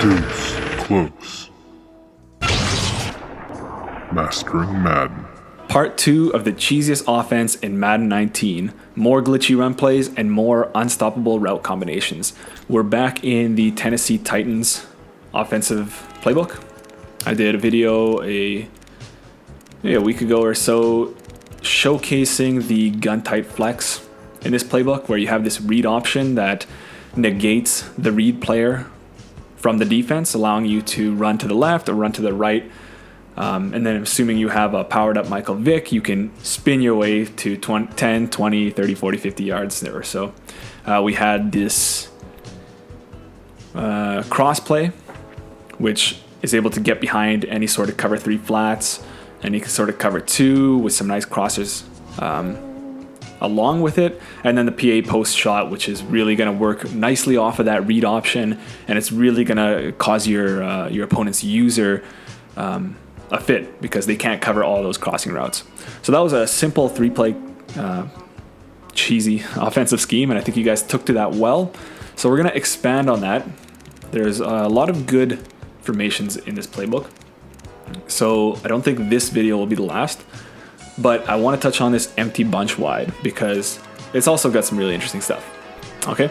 Deuce Close. Mastering Madden. Part 2 of the cheesiest offense in Madden 19. More glitchy run plays and more unstoppable route combinations. We're back in the Tennessee Titans offensive playbook. I did a video a week ago or so showcasing the gun tight flex in this playbook, where you have this read option that negates the read player from the defense, allowing you to run to the left or run to the right. And then assuming you have a powered up Michael Vick, you can spin your way to 10, 20, 30, 40, 50 yards there or so. We had this cross play, which is able to get behind any sort of cover 3 flats, and you can sort of cover 2 with some nice crossers along with it. And then the PA post shot, which is really going to work nicely off of that read option, and it's really going to cause your opponent's user a fit, because they can't cover all those crossing routes. So that was a simple 3-play cheesy offensive scheme, and I think you guys took to that well. So we're going to expand on that. There's a lot of good formations in this playbook, so I don't think this video will be the last, but I want to touch on this empty bunch wide because it's also got some really interesting stuff. Okay,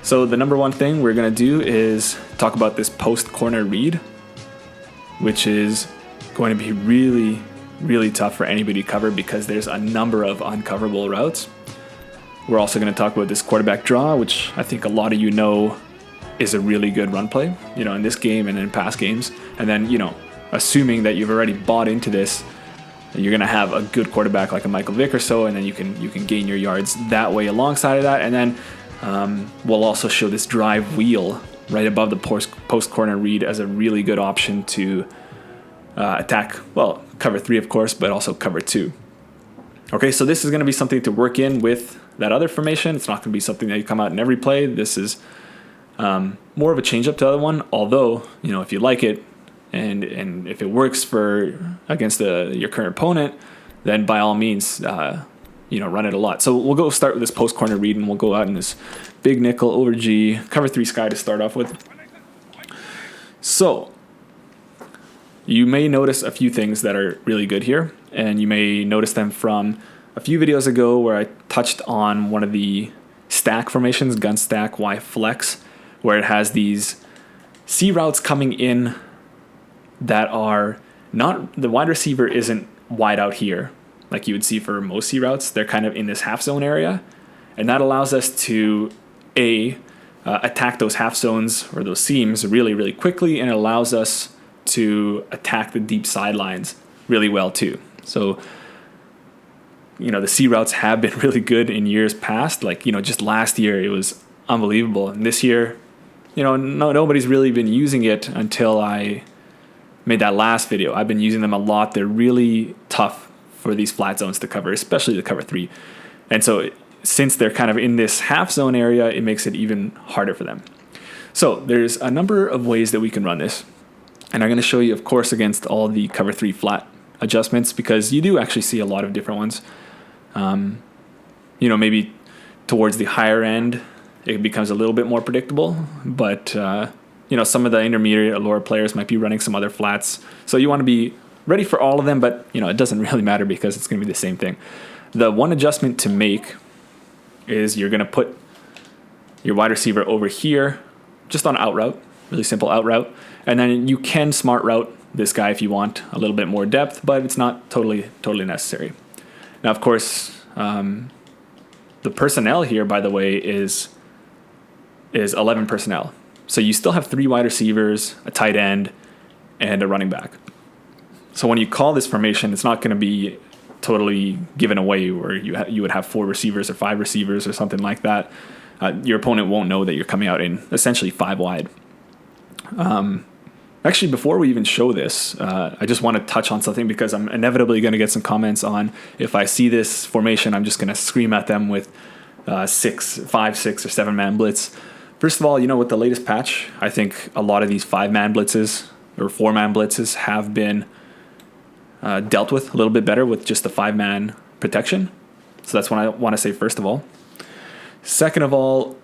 so the number one thing we're going to do is talk about this post corner read, which is going to be really, really tough for anybody to cover because there's a number of uncoverable routes. We're also going to talk about this quarterback draw, which I think a lot of you know is a really good run play, in this game and in past games. And then, assuming that you've already bought into this, you're going to have a good quarterback like a Michael Vick or so, and then you can gain your yards that way alongside of that. And then we'll also show this drive wheel right above the post corner read as a really good option to attack, cover 3 of course, but also cover 2. Okay, so this is going to be something to work in with that other formation. It's not going to be something that you come out in every play. This is more of a change up to the other one, although if you like it and if it works for against your current opponent, then by all means run it a lot. So we'll go start with this post corner read, and we'll go out in this big nickel over G, cover 3 sky to start off with. So you may notice a few things that are really good here, and you may notice them from a few videos ago where I touched on one of the stack formations, gun stack Y flex, where it has these C routes coming in that are not, the wide receiver isn't wide out here like you would see for most C routes. They're kind of in this half zone area, and that allows us to attack those half zones or those seams really, really quickly, and it allows us to attack the deep sidelines really well too. So the C routes have been really good in years past. Like just last year it was unbelievable, and this year nobody's really been using it until I made that last video. I've been using them a lot. They're really tough for these flat zones to cover, especially the cover 3. And so since they're kind of in this half zone area, it makes it even harder for them. So there's a number of ways that we can run this. And I'm going to show you, of course, against all the cover 3 flat adjustments, because you do actually see a lot of different ones. Maybe towards the higher end, it becomes a little bit more predictable. But, some of the intermediate or lower players might be running some other flats. So you want to be ready for all of them, but, it doesn't really matter because it's going to be the same thing. The one adjustment to make is you're going to put your wide receiver over here, just on out route. Really simple out route. And then you can smart route this guy if you want a little bit more depth, but it's not totally necessary. Now, of course, the personnel here, by the way, is 11 personnel. So you still have 3 wide receivers, a tight end, and a running back. So when you call this formation, it's not going to be totally given away where you would have 4 receivers or 5 receivers or something like that. Your opponent won't know that you're coming out in essentially 5 wide. Actually, before we even show this, I just want to touch on something, because I'm inevitably going to get some comments on if I see this formation, I'm just going to scream at them with 5, 6, or 7-man blitz. First of all, with the latest patch, I think a lot of these 5-man blitzes or 4-man blitzes have been dealt with a little bit better with just the 5-man protection. So that's what I want to say first of all. Second of all,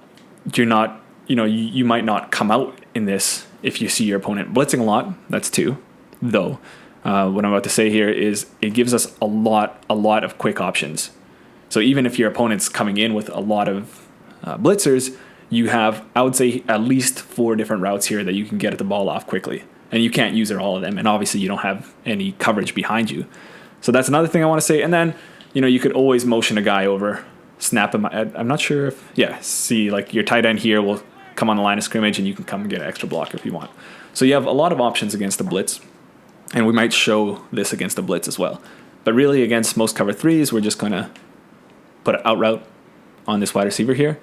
you're not, you might not come out in this if you see your opponent blitzing a lot. That's 2. Though, what I'm about to say here is it gives us a lot of quick options. So even if your opponent's coming in with a lot of blitzers, you have, I would say, at least 4 different routes here that you can get the ball off quickly. And you can't use all of them. And obviously you don't have any coverage behind you. So that's another thing I want to say. And then, you could always motion a guy over, snap him. I'm not sure if, see, like your tight end here will come on the line of scrimmage and you can come and get an extra blocker if you want. So you have a lot of options against the blitz. And we might show this against the blitz as well. But really against most cover 3s, we're just going to put an out route on this wide receiver here.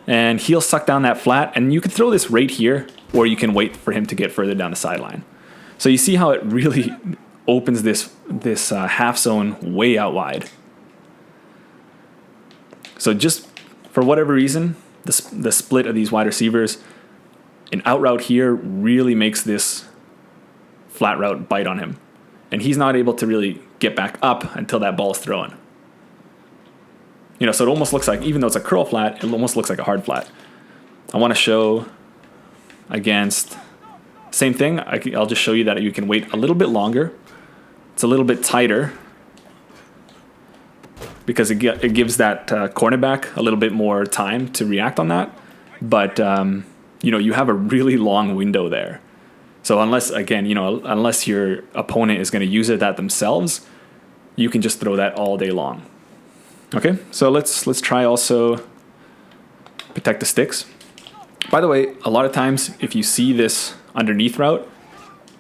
And he'll suck down that flat. And you can throw this right here, or you can wait for him to get further down the sideline. So you see how it really opens this half zone way out wide. So just for whatever reason, the split of these wide receivers, an out route here really makes this flat route bite on him. And he's not able to really get back up until that ball is thrown. So it almost looks like, even though it's a curl flat, it almost looks like a hard flat. I want to show against, same thing. I'll just show you that you can wait a little bit longer. It's a little bit tighter because it gives that cornerback a little bit more time to react on that. But, you have a really long window there. So unless your opponent is going to use that themselves, you can just throw that all day long. Okay, so let's try also protect the sticks. By the way, a lot of times if you see this underneath route,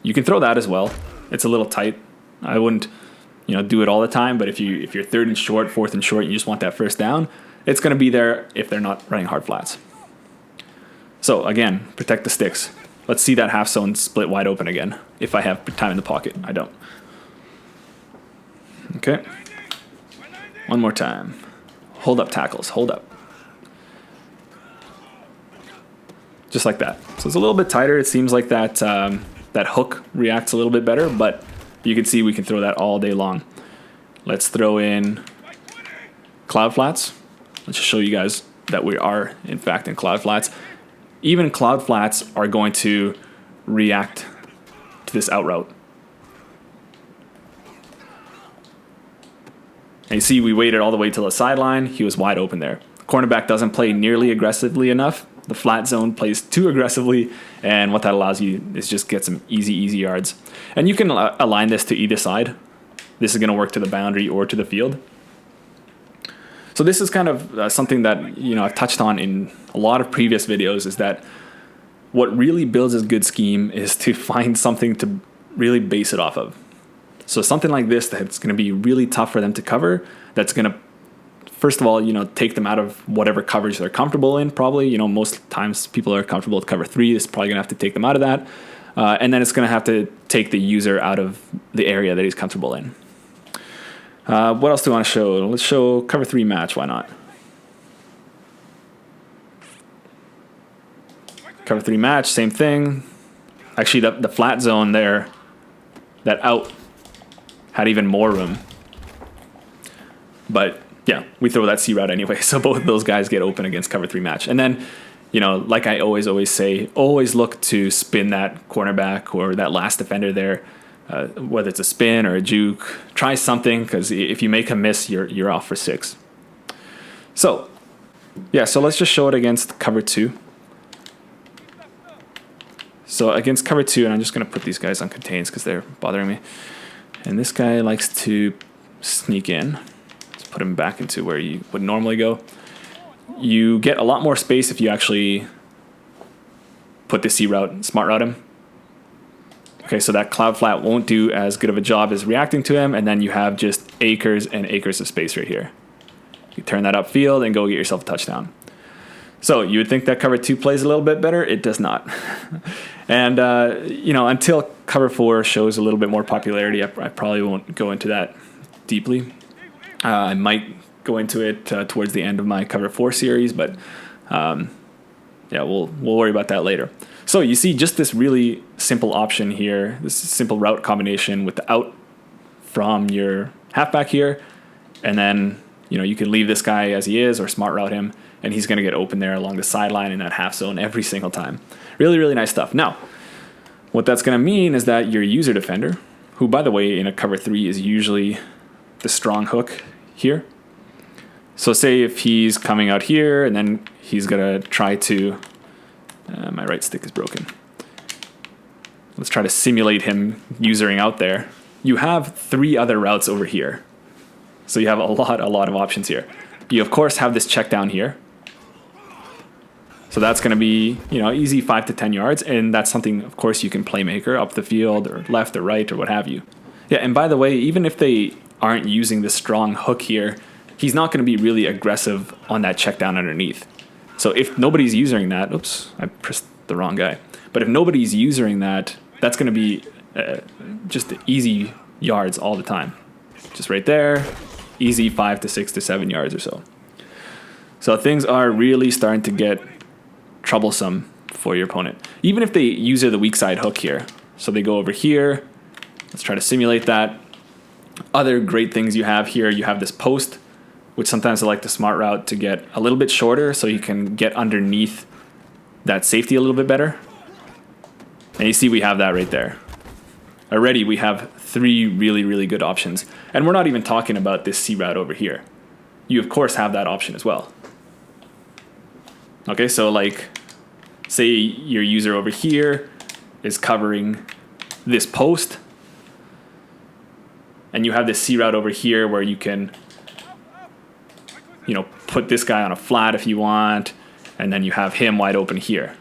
you can throw that as well. It's a little tight. I wouldn't, do it all the time, but if you're 3rd and short, 4th and short, and you just want that first down, it's going to be there if they're not running hard flats. So again, protect the sticks. Let's see that half zone split wide open again. If I have time in the pocket, I don't. Okay. One more time. Hold up tackles. Hold up. Just like that. So it's a little bit tighter. It seems like that that hook reacts a little bit better, but you can see we can throw that all day long. Let's throw in cloud flats. Let's just show you guys that we are, in fact, in cloud flats. Even cloud flats are going to react to this out route. And you see we waited all the way to the sideline. He was wide open there. Cornerback doesn't play nearly aggressively enough. The flat zone plays too aggressively, and what that allows you is just get some easy yards. And you can align this to either side. This is going to work to the boundary or to the field. So this is kind of something that I've touched on in a lot of previous videos, is that what really builds a good scheme is to find something to really base it off of. So something like this that's going to be really tough for them to cover, that's going to, first of all, take them out of whatever coverage they're comfortable in, probably. Most times people are comfortable with cover 3. It's probably going to have to take them out of that. And then it's going to have to take the user out of the area that he's comfortable in. What else do I want to show? Let's show cover 3 match. Why not? Cover 3 match, same thing. Actually, the flat zone there, that out, had even more room. But yeah, we throw that C route anyway, so both of those guys get open against cover 3 match. And then, like I always say, always look to spin that cornerback or that last defender there, whether it's a spin or a juke. Try something, because if you make a miss, you're off for 6. So, yeah, so let's just show it against cover 2. So against cover 2, and I'm just going to put these guys on contains because they're bothering me. And this guy likes to sneak in. Let's put him back into where you would normally go. You get a lot more space if you actually put the C route, smart route him. Okay, so that cloud flat won't do as good of a job as reacting to him, and then you have just acres and acres of space right here. You turn that upfield and go get yourself a touchdown. So you would think that cover 2 plays a little bit better. It does not. And, until cover 4 shows a little bit more popularity, I probably won't go into that deeply. I might go into it towards the end of my cover 4 series, but we'll worry about that later. So you see just this really simple option here, this simple route combination with the out from your halfback here, and then You know, you can leave this guy as he is or smart route him, and he's going to get open there along the sideline in that half zone every single time. Really, really nice stuff. Now, what that's going to mean is that your user defender, who, by the way, in a cover 3 is usually the strong hook here. So say if he's coming out here and then he's going to try to... my right stick is broken. Let's try to simulate him usering out there. You have 3 other routes over here. So you have a lot of options here. You, of course, have this check down here. So that's going to be, you know, easy 5 to 10 yards. And that's something, of course, you can playmaker up the field or left or right or what have you. Yeah, and by the way, even if they aren't using the strong hook here, he's not going to be really aggressive on that check down underneath. So if nobody's using that, oops, I pressed the wrong guy. But if nobody's using that, that's going to be just easy yards all the time. Just right there, easy 5 to 6 to 7 yards or so. So things are really starting to get troublesome for your opponent. Even if they use the weak side hook here. So they go over here. Let's try to simulate that. Other great things you have here, you have this post, which sometimes I like the smart route to get a little bit shorter so you can get underneath that safety a little bit better. And you see we have that right there. Already we have 3 really, really good options. And we're not even talking about this C route over here. You, of course, have that option as well. Okay, so like, say your user over here is covering this post, and you have this C route over here where you can, you know, put this guy on a flat if you want, and then you have him wide open here.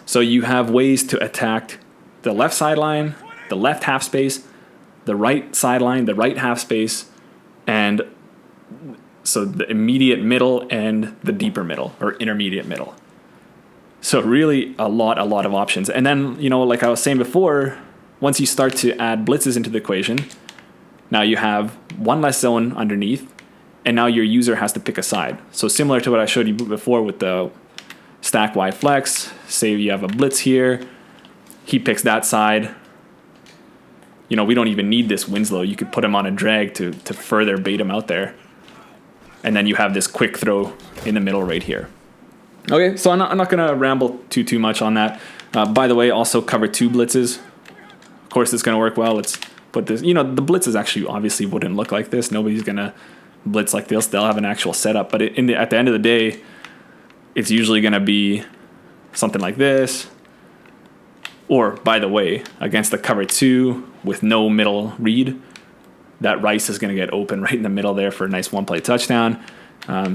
So you have ways to attack the left sideline, the left half space, the right sideline, the right half space, and so the immediate middle and the deeper middle or intermediate middle. So really a lot of options. And then, you know, like I was saying before, once you start to add blitzes into the equation, now you have one less zone underneath, and now your user has to pick a side. So similar to what I showed you before with the stack Y flex, say you have a blitz here, he picks that side. You know, we don't even need this Winslow. You could put him on a drag to further bait him out there. And then you have this quick throw in the middle right here. Okay, so I'm not going to ramble too much on that. By the way, also cover 2 blitzes. Of course, it's going to work well. Let's put this. You know, the blitzes actually obviously wouldn't look like this. Nobody's going to blitz like this. They'll have an actual setup. But at the end of the day, it's usually going to be something like this. Or, by the way, against the cover 2 with no middle read, that Rice is going to get open right in the middle there for a nice one-play touchdown.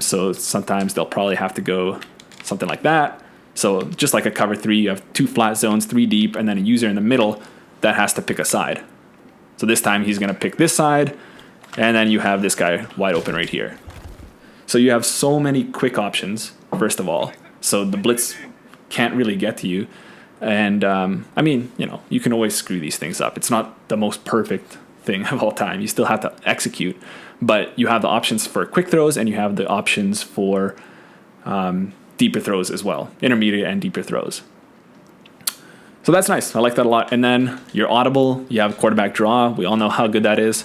So sometimes they'll probably have to go something like that. So just like a cover 3, you have 2 flat zones, 3 deep, and then a user in the middle that has to pick a side. So this time he's going to pick this side, and then you have this guy wide open right here. So you have so many quick options, first of all. So the blitz can't really get to you. And I mean, you know, you can always screw these things up. It's not the most perfect thing of all time. You still have to execute, but you have the options for quick throws, and you have the options for deeper throws as well, intermediate and deeper throws. So that's nice. I like that a lot. And then your audible, you have quarterback draw. We all know how good that is.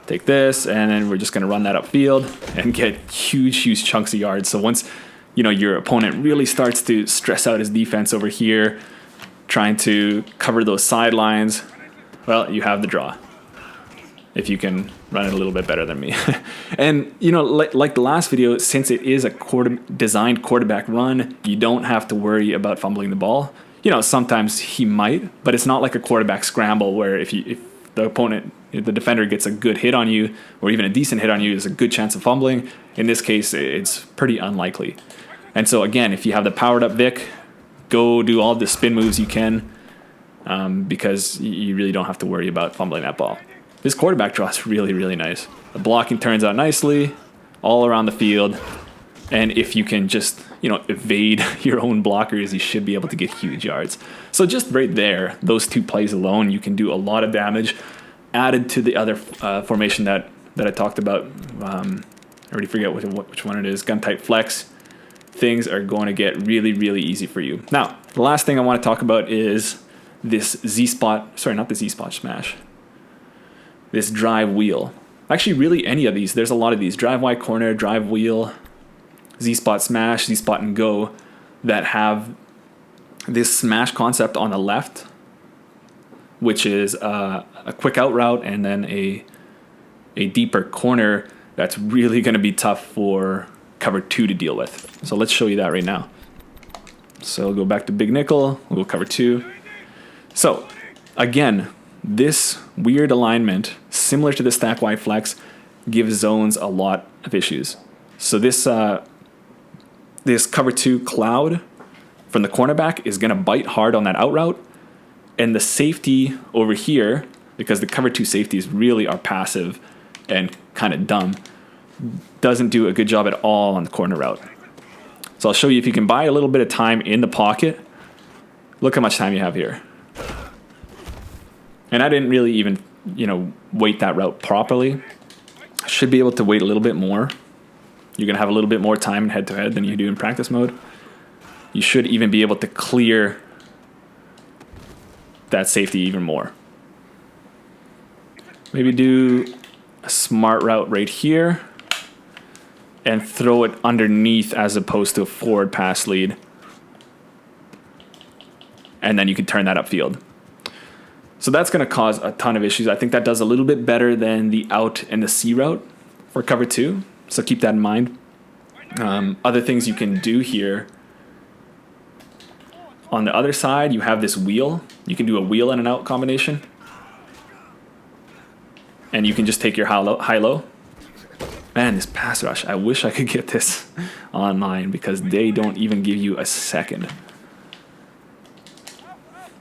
Take this, and then we're just going to run that upfield and get huge chunks of yards. So once, you know, your opponent really starts to stress out his defense over here, trying to cover those sidelines, well, you have the draw. If you can run it a little bit better than me. And, you know, like the last video, since it is a designed quarterback run, you don't have to worry about fumbling the ball. You know, sometimes he might, but it's not like a quarterback scramble where if the opponent, if the defender gets a good hit on you, or even a decent hit on you, there's a good chance of fumbling. In this case, it's pretty unlikely. And so again, if you have the powered up Vic, go do all the spin moves you can, because you really don't have to worry about fumbling that ball. This quarterback draw is really nice. The blocking turns out nicely all around the field. And if you can just, you know, evade your own blockers, you should be able to get huge yards. So just right there, those 2 plays alone, you can do a lot of damage. Added to the other formation that I talked about, I already forget which one it is, gun type flex. Things are going to get really easy for you. Now, the last thing I want to talk about is this Z-spot, sorry, not the Z-spot smash. This drive wheel. Actually, really any of these. There's a lot of these. Drive Y corner, drive wheel, Z-spot smash, Z-spot and go that have this smash concept on the left, which is a quick out route and then a deeper corner that's really going to be tough for cover 2 to deal with. So let's show you that right now. So go back to big nickel, we'll go cover 2. So again, this weird alignment, similar to the stack Y flex, gives zones a lot of issues. So this cover 2 cloud from the cornerback is going to bite hard on that out route, and the safety over here, because the cover 2 safeties really are passive and kind of dumb, doesn't do a good job at all on the corner route. So I'll show you if you can buy a little bit of time in the pocket. Look how much time you have here. And I didn't really even, wait that route properly. I should be able to wait a little bit more. You're going to have a little bit more time in head-to-head than you do in practice mode. You should even be able to clear that safety even more. Maybe do a smart route right here and throw it underneath as opposed to a forward pass lead. And then you can turn that upfield. So that's going to cause a ton of issues. I think that does a little bit better than the out and the C route for cover 2. So keep that in mind. Other things you can do here. On the other side, you have this wheel. You can do a wheel and an out combination. And you can just take your high-low. Man, this pass rush, I wish I could get this online because they don't even give you a second.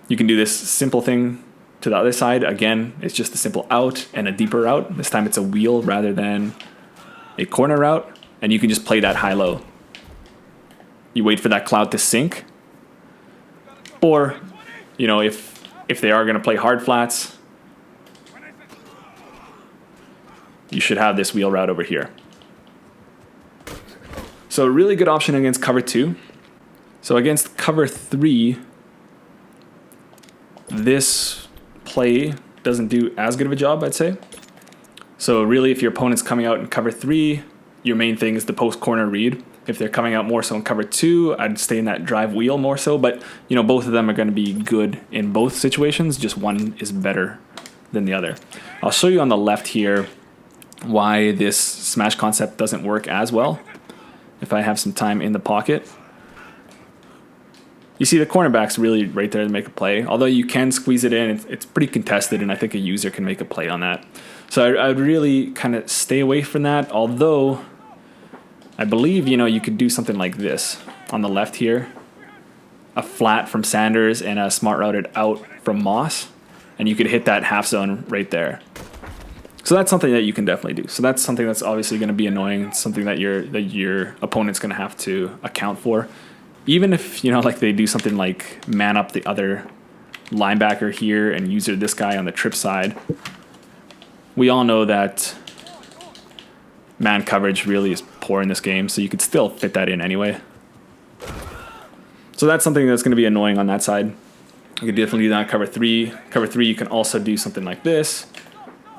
You can do this simple thing to the other side. Again, it's just a simple out and a deeper route. This time it's a wheel rather than a corner route. And you can just play that high-low. You wait for that cloud to sink. Or, if they are going to play hard flats, you should have this wheel route over here. So a really good option against cover 2. So against cover 3, this play doesn't do as good of a job, I'd say. So really, if your opponent's coming out in cover 3, your main thing is the post corner read. If they're coming out more so in cover 2, I'd stay in that drive wheel more so. But, both of them are going to be good in both situations. Just one is better than the other. I'll show you on the left here why this smash concept doesn't work as well. If I have some time in the pocket. You see the cornerback's really right there to make a play. Although you can squeeze it in, it's pretty contested, and I think a user can make a play on that. So I'd really kind of stay away from that. Although I believe, you could do something like this on the left here. A flat from Sanders and a smart routed out from Moss. And you could hit that half zone right there. So that's something that you can definitely do. So that's something that's obviously going to be annoying. It's something that your opponent's going to have to account for. Even if, like they do something like man up the other linebacker here and user this guy on the trip side. We all know that man coverage really is poor in this game, so you could still fit that in anyway. So that's something that's going to be annoying on that side. You can definitely do that on cover 3. Cover 3, you can also do something like this.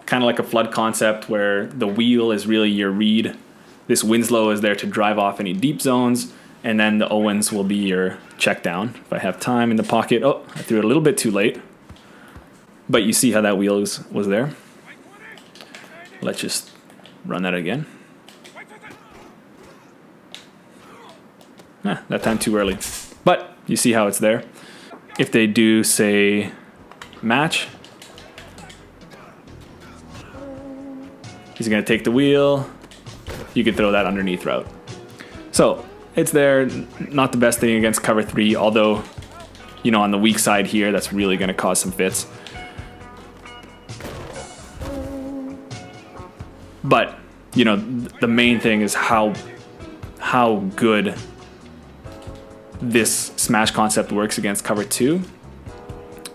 Kind of like a flood concept where the wheel is really your read. This Winslow is there to drive off any deep zones, and then the Owens will be your check down. If I have time in the pocket. Oh, I threw it a little bit too late. But you see how that wheel was there. Let's just run that again. That time too early. But you see how it's there. If they do, say, match, he's going to take the wheel. You can throw that underneath route. So it's there. Not the best thing against cover 3, although, on the weak side here, that's really going to cause some fits. But, the main thing is how good this smash concept works against cover 2,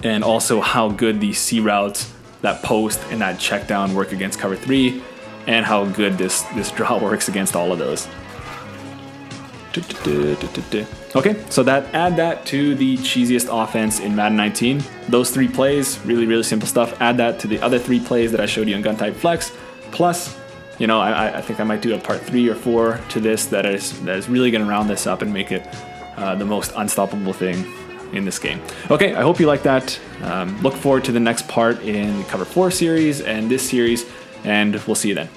and also how good the C routes, that post and that check down work against cover 3, and how good this draw works against all of those. Okay, so add that to the cheesiest offense in Madden 19. Those 3 plays, really, really simple stuff. Add that to the other 3 plays that I showed you in Gun Type Flex. Plus, you know, I think I might do a part 3 or 4 to this that is really going to round this up and make it the most unstoppable thing in this game. Okay, I hope you like that. Look forward to the next part in the Cover 4 series and this series, and we'll see you then.